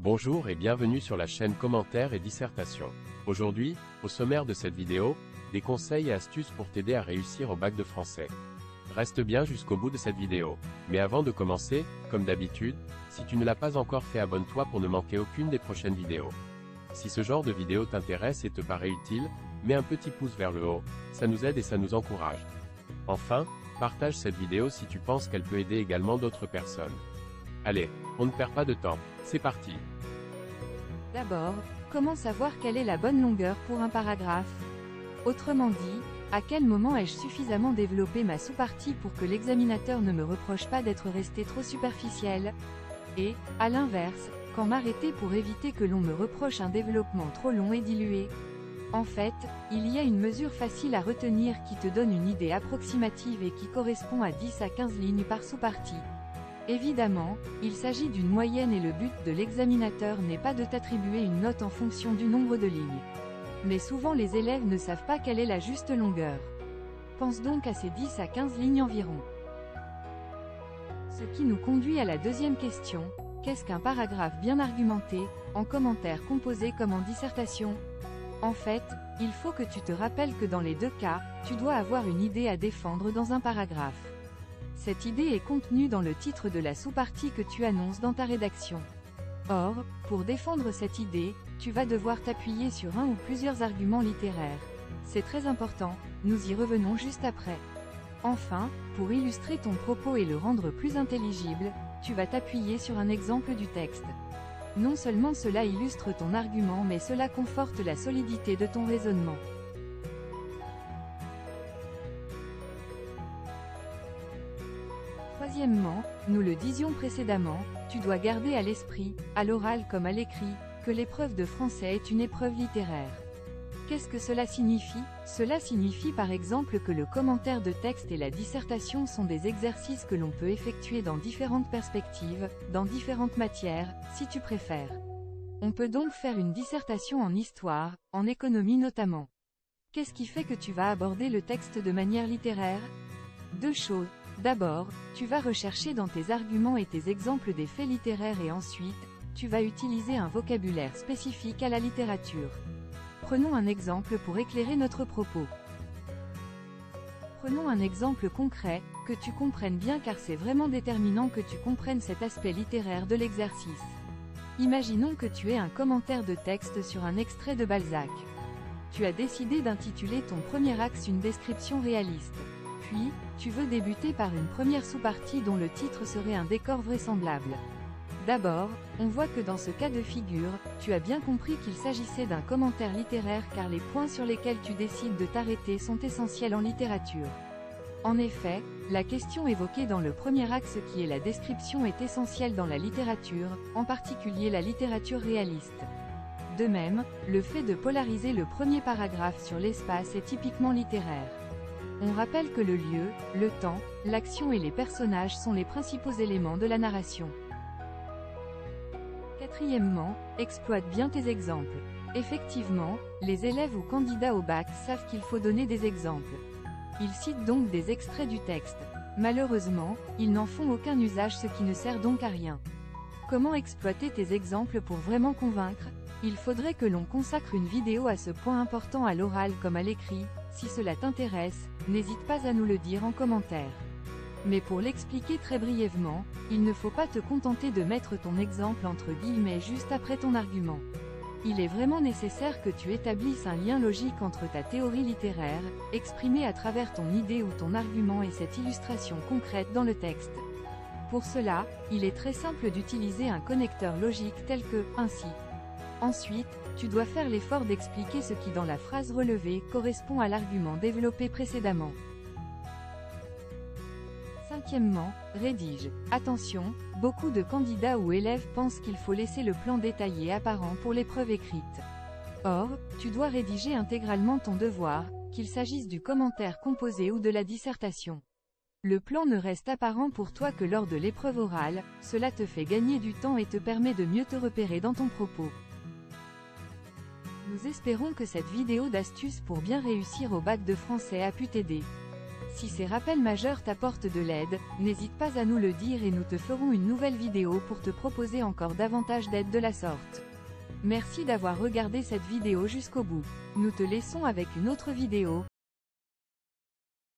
Bonjour et bienvenue sur la chaîne Commentaires et Dissertations. Aujourd'hui, au sommaire de cette vidéo, des conseils et astuces pour t'aider à réussir au bac de français. Reste bien jusqu'au bout de cette vidéo. Mais avant de commencer, comme d'habitude, si tu ne l'as pas encore fait, abonne-toi pour ne manquer aucune des prochaines vidéos. Si ce genre de vidéo t'intéresse et te paraît utile, mets un petit pouce vers le haut, ça nous aide et ça nous encourage. Enfin, partage cette vidéo si tu penses qu'elle peut aider également d'autres personnes. Allez, on ne perd pas de temps, c'est parti. D'abord, comment savoir quelle est la bonne longueur pour un paragraphe? Autrement dit, à quel moment ai-je suffisamment développé ma sous-partie pour que l'examinateur ne me reproche pas d'être resté trop superficiel? Et, à l'inverse, quand m'arrêter pour éviter que l'on me reproche un développement trop long et dilué? En fait, il y a une mesure facile à retenir qui te donne une idée approximative et qui correspond à 10 à 15 lignes par sous-partie. Évidemment, il s'agit d'une moyenne et le but de l'examinateur n'est pas de t'attribuer une note en fonction du nombre de lignes. Mais souvent les élèves ne savent pas quelle est la juste longueur. Pense donc à ces 10 à 15 lignes environ. Ce qui nous conduit à la deuxième question, qu'est-ce qu'un paragraphe bien argumenté, en commentaire composé comme en dissertation? En fait, il faut que tu te rappelles que dans les deux cas, tu dois avoir une idée à défendre dans un paragraphe. Cette idée est contenue dans le titre de la sous-partie que tu annonces dans ta rédaction. Or, pour défendre cette idée, tu vas devoir t'appuyer sur un ou plusieurs arguments littéraires. C'est très important, nous y revenons juste après. Enfin, pour illustrer ton propos et le rendre plus intelligible, tu vas t'appuyer sur un exemple du texte. Non seulement cela illustre ton argument mais cela conforte la solidité de ton raisonnement. Troisièmement, nous le disions précédemment, tu dois garder à l'esprit, à l'oral comme à l'écrit, que l'épreuve de français est une épreuve littéraire. Qu'est-ce que cela signifie? Cela signifie par exemple que le commentaire de texte et la dissertation sont des exercices que l'on peut effectuer dans différentes perspectives, dans différentes matières, si tu préfères. On peut donc faire une dissertation en histoire, en économie notamment. Qu'est-ce qui fait que tu vas aborder le texte de manière littéraire? Deux choses. D'abord, tu vas rechercher dans tes arguments et tes exemples des faits littéraires et ensuite, tu vas utiliser un vocabulaire spécifique à la littérature. Prenons un exemple pour éclairer notre propos. Prenons un exemple concret, que tu comprennes bien car c'est vraiment déterminant que tu comprennes cet aspect littéraire de l'exercice. Imaginons que tu aies un commentaire de texte sur un extrait de Balzac. Tu as décidé d'intituler ton premier axe une description réaliste. Puis, tu veux débuter par une première sous-partie dont le titre serait un décor vraisemblable. D'abord, on voit que dans ce cas de figure, tu as bien compris qu'il s'agissait d'un commentaire littéraire car les points sur lesquels tu décides de t'arrêter sont essentiels en littérature. En effet, la question évoquée dans le premier axe qui est la description est essentielle dans la littérature, en particulier la littérature réaliste. De même, le fait de polariser le premier paragraphe sur l'espace est typiquement littéraire. On rappelle que le lieu, le temps, l'action et les personnages sont les principaux éléments de la narration. Quatrièmement, exploite bien tes exemples. Effectivement, les élèves ou candidats au bac savent qu'il faut donner des exemples. Ils citent donc des extraits du texte. Malheureusement, ils n'en font aucun usage, ce qui ne sert donc à rien. Comment exploiter tes exemples pour vraiment convaincre? Il faudrait que l'on consacre une vidéo à ce point important à l'oral comme à l'écrit. Si cela t'intéresse, n'hésite pas à nous le dire en commentaire. Mais pour l'expliquer très brièvement, il ne faut pas te contenter de mettre ton exemple entre guillemets juste après ton argument. Il est vraiment nécessaire que tu établisses un lien logique entre ta théorie littéraire, exprimée à travers ton idée ou ton argument et cette illustration concrète dans le texte. Pour cela, il est très simple d'utiliser un connecteur logique tel que « ainsi ». Ensuite, tu dois faire l'effort d'expliquer ce qui dans la phrase relevée correspond à l'argument développé précédemment. Cinquièmement, rédige. Attention, beaucoup de candidats ou élèves pensent qu'il faut laisser le plan détaillé apparent pour l'épreuve écrite. Or, tu dois rédiger intégralement ton devoir, qu'il s'agisse du commentaire composé ou de la dissertation. Le plan ne reste apparent pour toi que lors de l'épreuve orale, cela te fait gagner du temps et te permet de mieux te repérer dans ton propos. Nous espérons que cette vidéo d'astuces pour bien réussir au bac de français a pu t'aider. Si ces rappels majeurs t'apportent de l'aide, n'hésite pas à nous le dire et nous te ferons une nouvelle vidéo pour te proposer encore davantage d'aide de la sorte. Merci d'avoir regardé cette vidéo jusqu'au bout. Nous te laissons avec une autre vidéo.